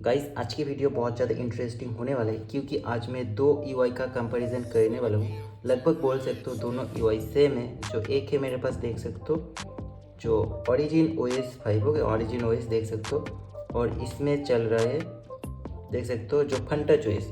Guys आज की video बहुत ज़्यादा इंटरेस्टिंग होने वाला है क्योंकि आज मैं दो यूआई का कंपैरिजन करने वाला हूँ। लगभग बोल सकते हो दोनों यूआई सेम है। जो एक है मेरे पास देख सकते हो जो ओरिजिन ओएस 5 हो गया, ओरिजिन ओएस देख सकते हो, और इसमें चल रहा है देख सकते हो जो फंटच ओएस।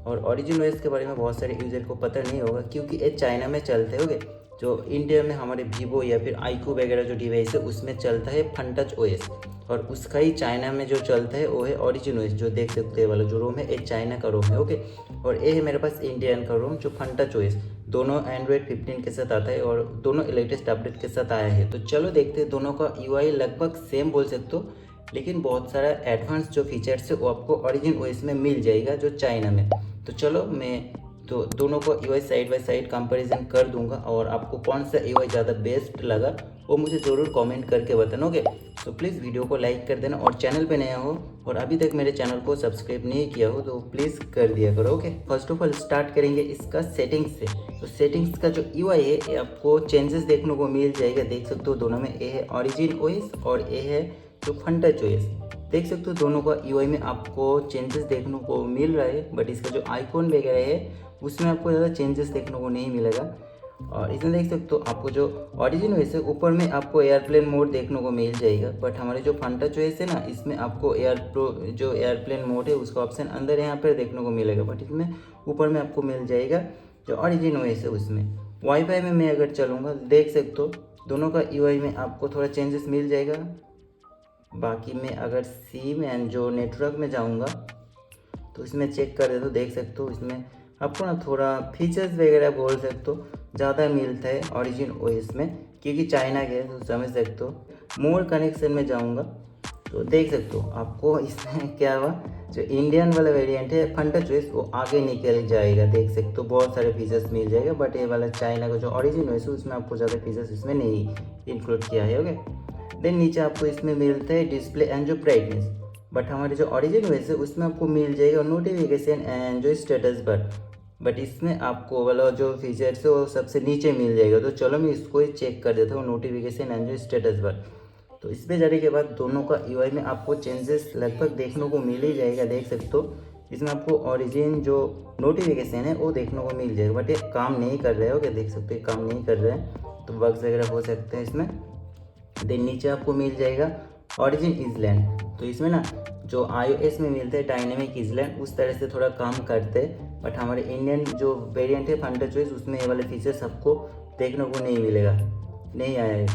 और ओरिजिन ओएस के बारे में बहुत सारे यूज़र को पता नहीं होगा क्योंकि ये चाइना में चलते होंगे। जो इंडिया में हमारे वीवो या फिर आईक्यू वगैरह जो डिवाइस है उसमें चलता है फंटच ओएस, और उसका ही चाइना में जो चलता है वो है ओरिजिन ओएस। जो देख सकते हैं वाला जो रोम है ये चाइना का रोम है, ओके। और ये है मेरे पास इंडियन का रोम जो फंटच ओएस। दोनों एंड्रॉयड 15 के साथ आता है और दोनों लेटेस्ट अपडेट के साथ आया है। तो चलो देखते हैं, दोनों का यूआई लगभग सेम बोल सकते हो, लेकिन बहुत सारा एडवांस जो फीचर्स है वो आपको ओरिजिन ओएस में मिल जाएगा जो चाइना में। तो चलो मैं तो दोनों को UI side by side comparison कर दूंगा, और आपको कौन सा यूआई ज़्यादा बेस्ट लगा वो मुझे ज़रूर कमेंट करके बताना, ओके। तो प्लीज़ वीडियो को लाइक कर देना, और चैनल पे नया हो और अभी तक मेरे चैनल को सब्सक्राइब नहीं किया हो तो प्लीज़ कर दिया करो, okay. First of all start करेंगे इसका सेटिंग्स से। तो सेटिंग्स का जो यूआई है ये आपको चेंजेस देखने को मिल जाएगा। देख सकते हो दोनों में, ये है ओरिजिन ओएस और ये है जो फंटच ओएस। देख सकते हो दोनों का यूआई में आपको चेंजेस देखने को मिल रहा है, बट इसका जो आइकॉन वगैरह है उसमें आपको ज़्यादा चेंजेस देखने को नहीं मिलेगा। और इसमें देख सकते हो आपको जो ओरिजिन ओएस है ऊपर में आपको एयरप्लेन मोड देखने को मिल जाएगा, बट हमारे जो फंटच ओएस है ना इसमें आपको जो एयरप्लेन मोड है उसका ऑप्शन अंदर यहाँ पर देखने को मिलेगा, बट इसमें ऊपर में आपको मिल जाएगा जो ओरिजिन ओएस है उसमें। वाईफाई में मैं अगर चलूँगा देख सकते हो दोनों का यूआई में आपको थोड़ा चेंजेस मिल जाएगा। बाकी मैं अगर सिम एंड जो नेटवर्क में जाऊँगा तो इसमें चेक कर दे तो देख सकते हो इसमें आपको ना थोड़ा फीचर्स वगैरह बोल सकते हो ज़्यादा मिलता है ओरिजिन ओएस में, क्योंकि चाइना के है तो समझ सकते हो। मोर कनेक्शन में जाऊंगा तो देख सकते हो आपको इसमें क्या हुआ, जो इंडियन वाला वेरिएंट है फंटच ओएस वो आगे निकल जाएगा। देख सकते हो बहुत सारे फीचर्स मिल जाएगा, बट ये वाला चाइना का जो ओरिजिन ओएस है उसमें आपको ज़्यादा फीचर्स इसमें नहीं इंक्लूड किया है, ओके। देन नीचे आपको इसमें मिलता है डिस्प्ले एंड जो ब्राइटनेस, बट हमारे जो ओरिजिन ओएस है उसमें आपको मिल जाएगा नोटिफिकेशन एंड जो स्टेटस बार, बट इसमें आपको वाला जो फीचर्स है वो सबसे नीचे मिल जाएगा। तो चलो मैं इसको ही चेक कर देता हूँ, नोटिफिकेशन एंड जो स्टेटस बार। तो इस पर जाने के बाद दोनों का यूआई में आपको चेंजेस लगभग देखने को मिल ही जाएगा। देख सकते हो इसमें आपको ओरिजिन जो नोटिफिकेशन है वो देखने को मिल जाएगा, बट ये काम नहीं कर रहे हो क्या, देख सकते हो काम नहीं कर रहे हैं, तो बग्स वगैरह हो सकते हैं इसमें। देन नीचे आपको मिल जाएगा ओरिजिन इजलैंड। तो इसमें ना जो iOS में मिलते हैं डायनेमिक इजलैंड उस तरह से थोड़ा काम करते हैं, बट हमारे इंडियन जो वेरिएंट है फंटच ओएस उसमें ये वाले फीचर्स आपको देखने को नहीं मिलेगा, नहीं आया है।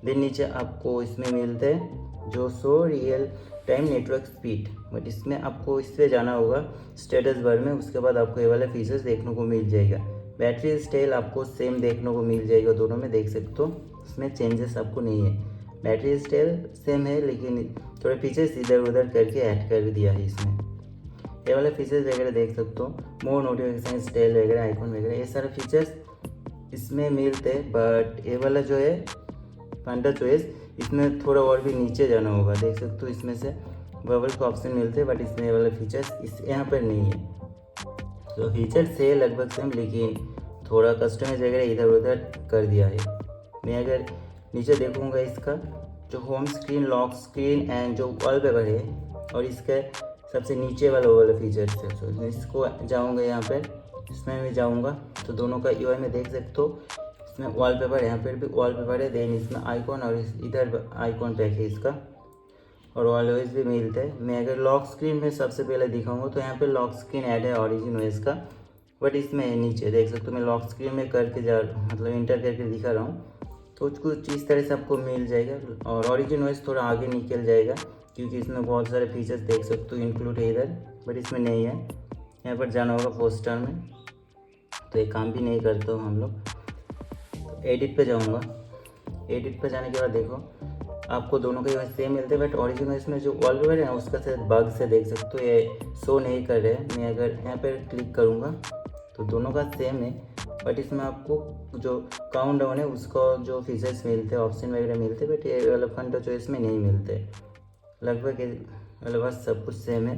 देन नीचे आपको इसमें मिलते हैं जो show real time network speed, but इसमें आपको इस पर जाना होगा स्टेटस बार में, उसके बाद आपको ये वाले फीचर्स देखने को मिल जाएगा। बैटरी स्टाइल आपको सेम देखने को मिल जाएगा दोनों में, देख सकते हो इसमें चेंजेस आपको नहीं है। बैटरी स्टाइल सेम है लेकिन थोड़े फीचर्स इधर उधर करके ऐड कर दिया है इसमें। ये वाले फीचर्स वगैरह देख सकते हो, मोर नोटिफिकेशन स्टाइल वगैरह आइकॉन वगैरह ये सारे फीचर्स इसमें मिलते हैं, बट ये वाला जो है फंटच ओएस इसमें थोड़ा और भी नीचे जाना होगा। देख सकते हो इसमें से बबल का ऑप्शन मिलते हैं, बट इसमें ये वाला फीचर्स इस यहाँ पर नहीं है। तो फीचर्स है लगभग सेम, लेकिन थोड़ा कस्टमाइज वगैरह इधर उधर कर दिया है। मैं अगर नीचे देखूंगा इसका जो home screen, lock screen and जो वॉलपेपर है, और इसके सबसे नीचे वाला फीचर्स है, तो इसको जाऊंगा यहाँ पर, इसमें मैं जाऊंगा तो दोनों का यूआई में देख सकते हो इसमें वॉलपेपर, यहाँ पर भी वॉलपेपर है। देन इसमें आइकॉन और इधर आइकॉन पैक है इसका, और ऑलवेज भी मिलता है। मैं अगर लॉक स्क्रीन में सबसे पहले दिखाऊंगा तो यहाँ पे लॉक स्क्रीन ऐड है ओरिजिन ओएस का, बट इसमें नीचे देख सकते हो मैं लॉक स्क्रीन में करके मतलब इंटर करके दिखा रहा हूँ, तो कुछ इस तरह से आपको मिल जाएगा। और ओरिजिन ओएस थोड़ा आगे निकल जाएगा क्योंकि इसमें बहुत सारे फीचर्स देख सकते हो इंक्लूड है इधर, बट इसमें नहीं है। यहाँ पर जाना होगा पोस्टर में, तो ये काम भी नहीं करते हो हम लोग। तो एडिट पे जाऊँगा, एडिट पे जाने के बाद देखो आपको दोनों के सेम मिलते हैं, बट ओरिजिन ओएस में जो वॉलपेपर है ना उसका शायद बग से देख सकते हो ये शो नहीं कर रहे हैं। मैं अगर यहाँ पर क्लिक करूँगा तो दोनों का सेम है, बट इसमें आपको जो काउंट डाउन है उसका जो फीचर्स मिलते हैं, ऑप्शन वगैरह मिलते हैं, बट ये वाला फंटच ओएस में नहीं मिलते। लगभग सब कुछ सेम है।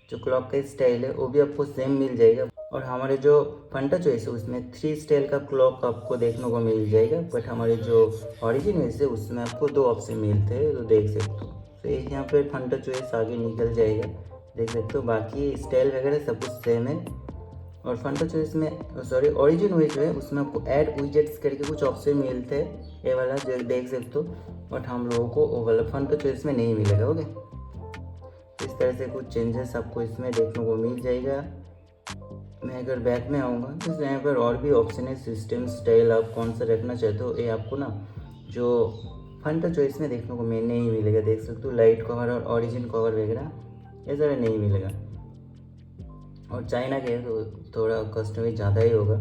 जो क्लॉक का स्टाइल है वो भी आपको सेम मिल जाएगा, और हमारे जो फंटच ओएस है उसमें 3 स्टाइल का क्लॉक आपको देखने को मिल जाएगा, बट हमारे जो ओरिजिन ओएस है उसमें आपको 2 ऑप्शन मिलते हैं, तो देख सकते हो। तो यहाँ पर फंटच ओएस आगे निकल जाएगा, देख सकते हो। बाकी स्टाइल वगैरह सब कुछ सेम है। और फंटा चॉइस में सॉरी ओरिजिन हुई जो है उसमें आपको ऐड विजेट्स करके कुछ ऑप्शन मिलते हैं, ये वाला जो देख सकते हो, बट हम लोगों को वो वाला फंटा चॉइस में नहीं मिलेगा। ओके, इस तरह से कुछ चेंजेस आपको इसमें देखने को मिल जाएगा। मैं अगर बैक में आऊँगा तो यहाँ पर और भी ऑप्शन है, सिस्टम स्टाइल आप कौन सा रखना चाहते हो, ये आपको ना जो फंटा चॉइस में देखने को नहीं मिलेगा। देख सकते हो लाइट कवर और ओरिजिन कवर वगैरह ये सारा नहीं मिलेगा। और चाइना के तो थोड़ा कस्टमाइज ज़्यादा ही होगा।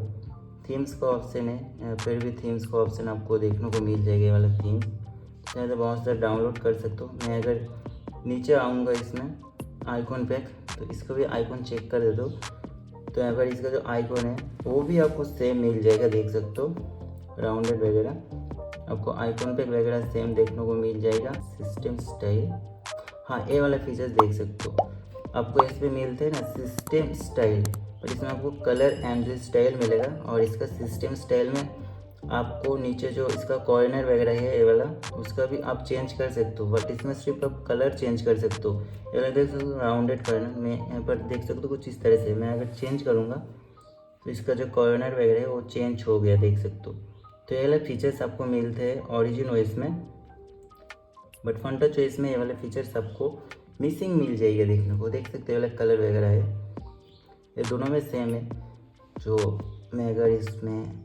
थीम्स का ऑप्शन है, यहाँ पर भी थीम्स का ऑप्शन आपको देखने को मिल जाएगा, ये वाला थीम यहाँ से बहुत सारा डाउनलोड कर सकते हो। मैं अगर नीचे आऊँगा इसमें आइकॉन पैक, तो इसका भी आइकॉन चेक कर दे दो, तो यहाँ पर इसका जो आइकॉन है वो भी आपको सेम मिल जाएगा। देख सकते हो राउंडेड वगैरह आपको आइकॉन पैक वगैरह सेम देखने को मिल जाएगा। सिस्टम स्टाइल, हाँ ये वाला फीचर्स देख सकते हो आपको इस पर मिलते हैं ना, सिस्टम स्टाइल, और इसमें आपको कलर एंड स्टाइल मिलेगा। और इसका सिस्टम स्टाइल में आपको नीचे जो इसका कॉर्नर वगैरह है ये वाला, उसका भी आप चेंज कर सकते हो, बट इसमें सिर्फ आप कलर चेंज कर सकते हो। ये वाला देख सकते हो राउंडेड कॉर्नर में यहाँ पर देख सकते हो कुछ इस तरह से। मैं अगर चेंज करूँगा तो इसका जो कॉर्नर वगैरह है वो चेंज हो गया, देख सकते हो। तो ये वाले फीचर्स आपको मिलते हैं ओरिजिन ओएस में, बट फंटा चॉइस में ये वाले फीचर्स आपको मिसिंग मिल जाएगा देखने को। देख सकते हो वाला कलर वगैरह है ये दोनों में सेम है। जो मैं अगर इसमें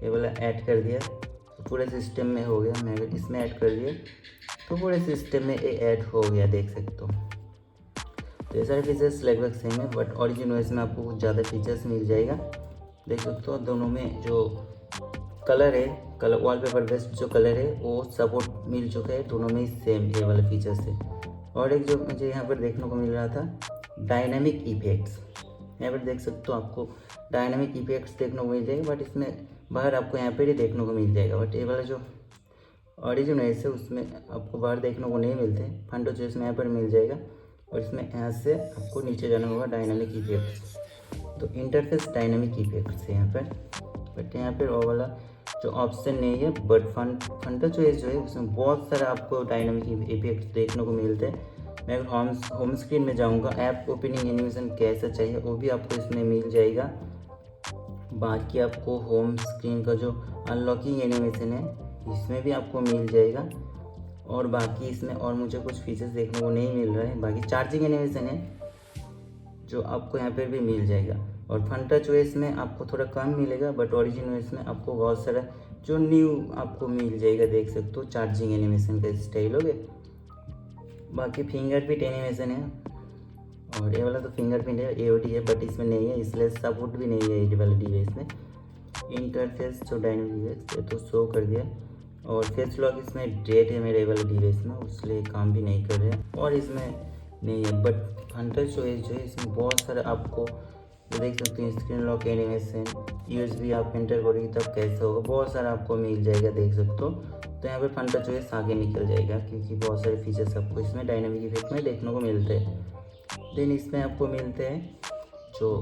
ये वाला ऐड कर दिया तो पूरे सिस्टम में हो गया, मैं अगर इसमें ऐड कर दिया तो पूरे सिस्टम में ये ऐड हो गया, देख सकते हो। तो ये सारे फीचर्स लगभग सेम है, बट ओरिजिन ओएस में आपको कुछ ज़्यादा फीचर्स मिल जाएगा। देख सकते हो दोनों में जो कलर है, कलर वॉलपेपर बेस्ड जो कलर है वो सपोर्ट मिल चुका है, दोनों में ही सेम ये वाला फीचर्स है। और एक जो मुझे यहाँ पर देखने को मिल रहा था डायनामिक इफेक्ट्स, यहाँ पर देख सकते हो आपको डायनामिक इफेक्ट्स देखने को मिल जाएगा, बट इसमें बाहर आपको यहाँ पर ही देखने को मिल जाएगा। बट ये वाला जो ओरिजिन है उसमें आपको बाहर देखने को नहीं मिलते, फंटा चॉइस में यहाँ पर मिल जाएगा। और इसमें यहाँ से आपको नीचे जाना होगा डायनामिक इफेक्ट्स, तो इंटरफेस डायनामिक इफेक्ट्स है यहाँ पर, बट यहाँ पर वो वाला जो ऑप्शन नहीं है। बट फंटा चॉइस जो है उसमें बहुत सारा आपको डायनामिक इफेक्ट्स देखने को मिलते हैं। मैं अगर होम स्क्रीन में जाऊंगा, ऐप ओपनिंग एनिमेशन कैसा चाहिए वो भी आपको इसमें मिल जाएगा। बाकी आपको होम स्क्रीन का जो अनलॉकिंग एनिमेशन है इसमें भी आपको मिल जाएगा। और बाकी इसमें और मुझे कुछ फीचर्स देखने को नहीं मिल रहा है। बाकी चार्जिंग एनिमेशन है जो आपको यहाँ पर भी मिल जाएगा। और फंटा चॉइस में आपको थोड़ा कम मिलेगा, बट ओरिजिन ओएस में आपको बहुत सारा जो न्यू आपको मिल जाएगा, देख सकते हो चार्जिंग एनिमेशन का स्टाइल हो गया। बाकी फिंगरप्रिंट एनिमेशन है, और ये वाला तो फिंगरप्रिंट है एओडी है, बट इसमें नहीं है, इसलिए सपोर्ट भी नहीं है ये वाले डिवाइस में। इंटरफेस जो डायनामिक है तो शो कर दिया। और फेस लॉक इसमें डेट है मेरे वाले डिवाइस में, इसलिए काम भी नहीं कर रहे और इसमें नहीं है। बट फंटा चॉइस जो है इसमें बहुत सारा आपको तो देख सकते हैं स्क्रीन लॉक एनिमेशन, यूएसबी आप एंटर करोगे तब कैसा होगा, बहुत सारा आपको मिल जाएगा, देख सकते हो। तो यहाँ पे फंटा चॉइस आगे निकल जाएगा, क्योंकि बहुत सारे फीचर्स आपको इसमें डायनामिक इफेक्ट में देखने को मिलते हैं। देन इसमें आपको मिलते हैं जो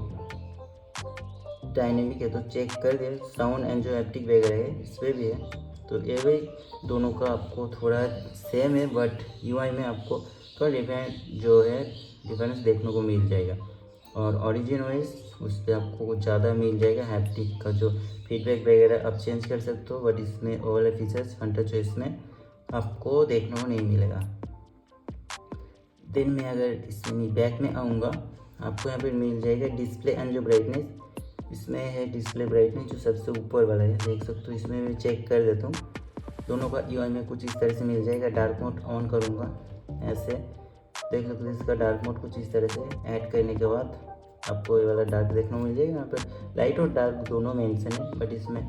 डायनेमिक है तो चेक कर दिया, साउंड एंड जो हैप्टिक वगैरह है इस पर भी है। तो ये भी दोनों का आपको थोड़ा सेम है, बट यूआई में आपको थोड़ा डिफरेंस देखने को मिल जाएगा। और ओरिजिन ओएस उस पर आपको कुछ ज़्यादा मिल जाएगा, हैप्टिक का जो फीडबैक वगैरह आप चेंज कर सकते हो, बट इसमें वो वाले फीचर्स फंटा चॉइस में आपको देखने को नहीं मिलेगा। देन मैं अगर इसमें बैक में आऊँगा, आपको यहाँ पर मिल जाएगा डिस्प्ले एंड जो ब्राइटनेस, इसमें है डिस्प्ले ब्राइटनेस जो सबसे ऊपर वाला है, देख सकते हो। इसमें मैं चेक कर देता हूँ, दोनों का यूआई में कुछ इस तरह से मिल जाएगा। डार्क मोड ऑन करूँगा ऐसे, देख सकते हो इसका डार्क मोड कुछ इस तरह से ऐड करने के बाद आपको ये वाला डार्क देखने को मिल जाएगा। यहाँ पर लाइट और डार्क दोनों मेंशन है, बट इसमें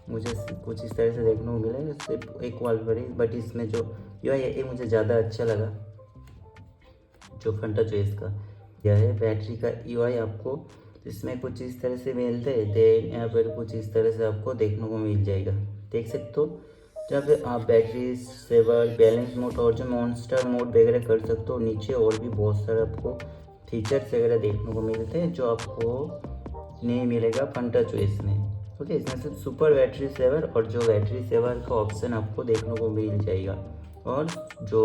मुझे कुछ इस तरह से देखने को मिलेगा, सिर्फ एक वॉल पर ही। बट इसमें जो यूआई है ये मुझे ज़्यादा अच्छा लगा जो फंटा चॉइस का यह है। बैटरी का यूआई आपको इसमें कुछ इस तरह से मिलते हैं, देन यहाँ पर कुछ इस तरह से आपको देखने को मिल जाएगा, देख सकते हो। जहाँ पे आप बैटरी सेवर, बैलेंस मोड और जो मॉन्स्टर मोड वगैरह कर सकते हो। नीचे और भी बहुत सारे आपको फीचर्स वगैरह देखने को मिलते हैं जो आपको नहीं मिलेगा फंटा चॉइस में। ओके, इसमें सिर्फ सुपर बैटरी सेवर और जो बैटरी सेवर का ऑप्शन आपको देखने को मिल जाएगा। और जो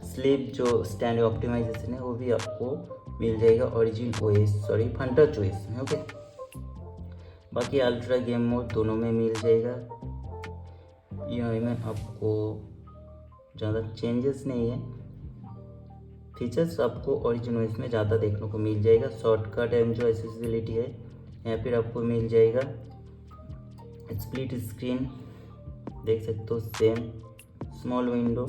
स्लीप जो स्टैंड ऑप्टिमाइजेशन है वो भी आपको मिल जाएगा ओरिजिन ओएस फंटा चॉइस में। ओके, बाकी अल्ट्रा गेम मोड दोनों में मिल जाएगा। यूआई में आपको ज़्यादा चेंजेस नहीं है, फीचर्स आपको ओरिजिन ओएस में ज़्यादा देखने को मिल जाएगा। शॉर्टकट एंड जो एक्सेसिबिलिटी है यहाँ फिर आपको मिल जाएगा। स्प्लिट स्क्रीन देख सकते हो, सेम स्मॉल विंडो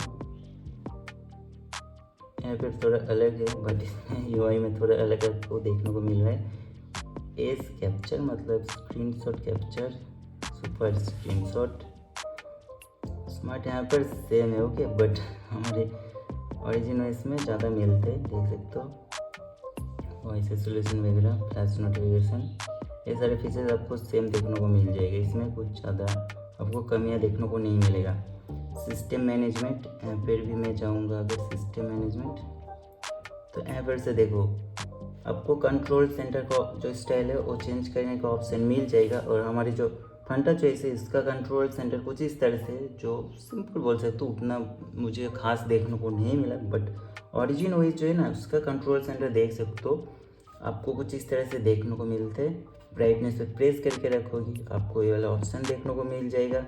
यहाँ पर थोड़ा अलग है, बट इसमें यूआई में थोड़ा अलग आपको देखने को मिल रहा है। एज कैप्चर मतलब screenshot capture, super screenshot, smart यहाँ पर सेम है। ओके, बट हमारे ओरिजिन ओएस में ज़्यादा मिलते हैं, देख सकते हो। वॉइस सोल्यूशन वगैरह, फ्लैश नोटिफिकेशन, ये सारे फीचर्स आपको सेम देखने को मिल जाएगा। इसमें कुछ ज़्यादा आपको कमियां देखने को नहीं मिलेगा। सिस्टम मैनेजमेंट, यहाँ पर भी मैं जाऊँगा अगर सिस्टम मैनेजमेंट, तो यहाँ पर से देखो आपको कंट्रोल सेंटर का जो स्टाइल है वो चेंज करने का ऑप्शन मिल जाएगा। और हमारी जो फंटा चॉइस है इसका कंट्रोल सेंटर कुछ इस तरह से, जो सिंपल बोल सकते हो, उतना मुझे खास देखने को नहीं मिला। बट ओरिजिन ओएस जो है ना उसका कंट्रोल सेंटर देख सकते हो, आपको कुछ इस तरह से देखने को मिलते हैं। ब्राइटनेस पे प्रेस करके रखोगी आपको ये वाला ऑप्शन देखने को मिल जाएगा।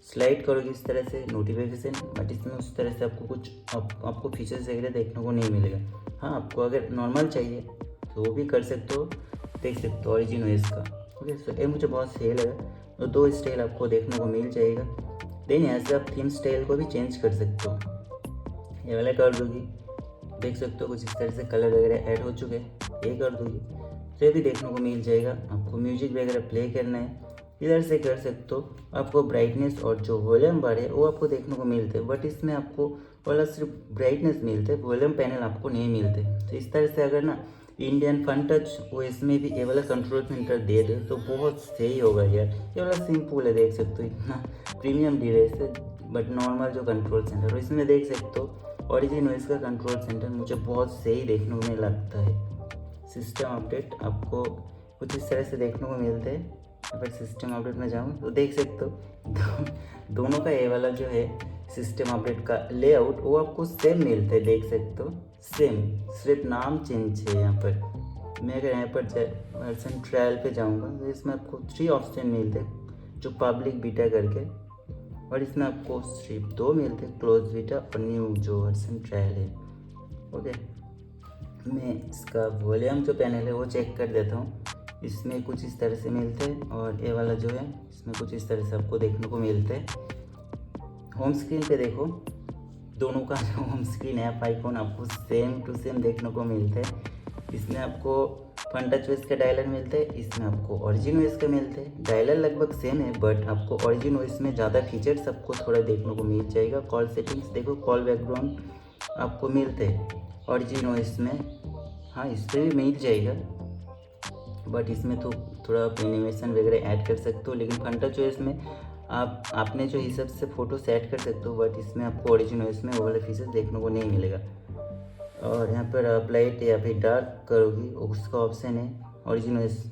स्लाइड करोगी इस तरह से नोटिफिकेशन, बट इसमें उस तरह से आपको कुछ आपको फीचर्स वगैरह देखने को नहीं मिलेगा। हाँ, आपको अगर नॉर्मल चाहिए तो वो भी कर सकते हो, देख सकते हो ओरिजिन ओएस का। ओके, सो ये मुझे बहुत सही लगा। तो दो स्टाइल आपको देखने को मिल जाएगा। देन यहाँ से आप थीम स्टाइल को भी चेंज कर सकते हो, ये वाला कर दोगी, देख सकते हो कुछ इस तरह से कलर वगैरह ऐड हो चुके हैं, ये कर दोगी तो ये भी देखने को मिल जाएगा। आपको म्यूजिक वगैरह प्ले करना है इधर से कर सकते हो। आपको ब्राइटनेस और जो वॉल्यूम बार है वो आपको देखने को मिलते हैं, बट इसमें आपको वाला सिर्फ ब्राइटनेस मिलते हैं, वॉल्यूम पैनल आपको नहीं मिलते। तो इस तरह से अगर ना इंडियन फन टच वो इसमें भी ये वाला कंट्रोल सेंटर दे दे तो बहुत सही होगा यार। ये वाला सिंपल है, देख सकते हो, इतना प्रीमियम डिवाइस है, बट नॉर्मल जो कंट्रोल सेंटर हो इसमें देख सकते हो ओरिजिन ओएस का कंट्रोल सेंटर मुझे बहुत सही देखने को लगता है। सिस्टम अपडेट आपको कुछ इस तरह से देखने को मिलते हैं। अगर सिस्टम अपडेट में जाऊँ तो देख सकते हो दोनों का ये वाला जो है सिस्टम अपडेट का लेआउट वो आपको सेम मिलते हैं, देख सकते हो सेम, सिर्फ नाम चेंज है। यहाँ पर मैं अगर यहाँ पर वर्जन ट्रायल पे जाऊँगा तो इसमें आपको 3 ऑप्शन मिलते हैं, जो पब्लिक बीटा करके, और इसमें आपको सिर्फ 2 मिलते हैं, क्लोज बीटा और न्यू जो वर्जन ट्रायल है। ओके, मैं इसका वॉल्यूम जो पैनल है वो चेक कर देता हूँ। इसमें कुछ इस तरह से मिलते हैं, और ये वाला जो है इसमें कुछ इस तरह से आपको देखने को मिलते हैं। होम स्क्रीन पे देखो, दोनों का जो होम स्क्रीन ऐप आइकॉन आपको सेम टू सेम देखने को मिलते हैं। इसमें आपको फंटा चॉइस का डायलर मिलते हैं, इसमें आपको ओरिजिन ओएस का मिलते हैं। डायलर लगभग सेम है, बट आपको ओरिजिन ओएस में ज़्यादा फीचर्स आपको थोड़ा देखने को मिल जाएगा। कॉल सेटिंग्स देखो, कॉल बैकग्राउंड आपको मिलते हैं ओरिजिन ओएस में, हाँ इस पर भी मिल जाएगा, बट इसमें तो थोड़ा आप एनिमेशन वगैरह ऐड कर सकते हो। लेकिन फंटा चॉइस में आप अपने जो हिसाब से फ़ोटो सेट कर सकते हो, बट इसमें आपको ओरिजिन ओएस में वो वाला फीचर देखने को नहीं मिलेगा। और यहाँ पर आप लाइट या फिर डार्क करोगी उसका ऑप्शन है origin OS,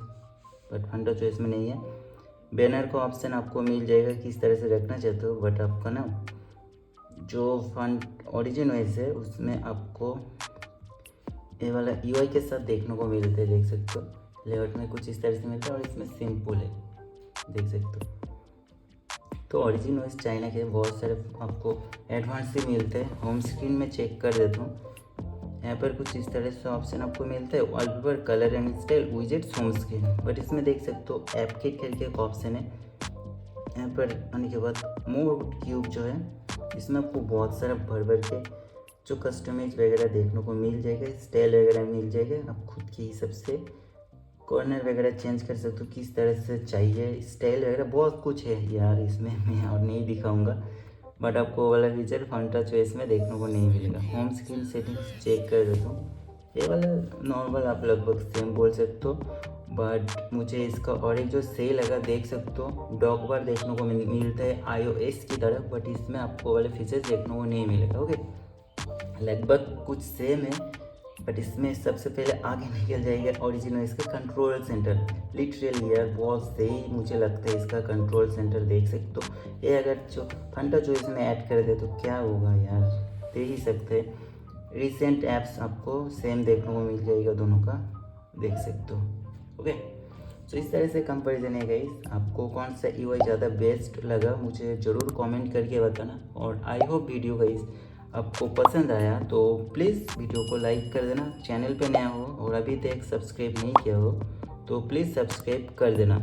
but Fanta choice में नहीं है। बैनर का ऑप्शन आपको मिल जाएगा किस तरह से रखना चाहते हो, बट आपका ना जो ओरिजिन ओएस है उसमें आपको ये वाला यूआई के साथ देखने को मिलते हैं, देख सकते हो। लेआउट में कुछ इस तरह से मिलता है, और इसमें सिंपल है, देख सकते हो। तो ओरिजिन ओएस चाइना के बहुत सारे आपको एडवांस ही मिलते हैं। होम स्क्रीन में चेक कर देता हूँ, यहाँ पर कुछ इस तरह से ऑप्शन आपको मिलता है, wallpaper, colour and style, widgets, home screen. But इसमें देख सकते हो ऐप किट करके एक ऑप्शन है। यहाँ पर आने के बाद मोड क्यूब जो है इसमें आपको बहुत सारा भर के जो कस्टमाइज वगैरह देखने को मिल जाएगा, स्टाइल वगैरह मिल जाएगा। आप खुद के हिसाब से कॉर्नर वगैरह चेंज कर सकते हो किस तरह से चाहिए, स्टाइल वगैरह बहुत कुछ है यार इसमें, मैं और नहीं दिखाऊंगा। बट आपको वाला फीचर फंटा चॉइस में देखने को नहीं मिलेगा। होम स्क्रीन सेटिंग्स चेक कर देता हूँ, ये वाला नॉर्मल आप लगभग सेम बोल सकते हो, बट मुझे इसका और एक जो सही लगा, देख सकते हो डॉग बार देखने को मिलता है iOS की तरह, बट इसमें आपको वाले फीचर्स देखने को नहीं मिलेगा। ओके, लगभग कुछ सेम है, बट इसमें सबसे पहले आगे निकल जाएगा ओरिजिनल इसका कंट्रोल सेंटर। लिटरली यार बहुत सही मुझे लगता है इसका कंट्रोल सेंटर, देख सकते हो। ये अगर जो फंटा जो इसमें ऐड कर दे तो क्या होगा यार, दे ही सकते हैं। रिसेंट ऐप्स आपको सेम देखने को मिल जाएगा दोनों का, देख सकते हो। ओके, तो इस तरह से कंपैरिजन है गाइस। आपको कौन सा यूआई ज़्यादा बेस्ट लगा मुझे ज़रूर कमेंट करके बताना। और आई होप वीडियो गाइस आपको पसंद आया तो प्लीज़ वीडियो को लाइक कर देना। चैनल पे नया हो और अभी तक सब्सक्राइब नहीं किया हो तो प्लीज़ सब्सक्राइब कर देना।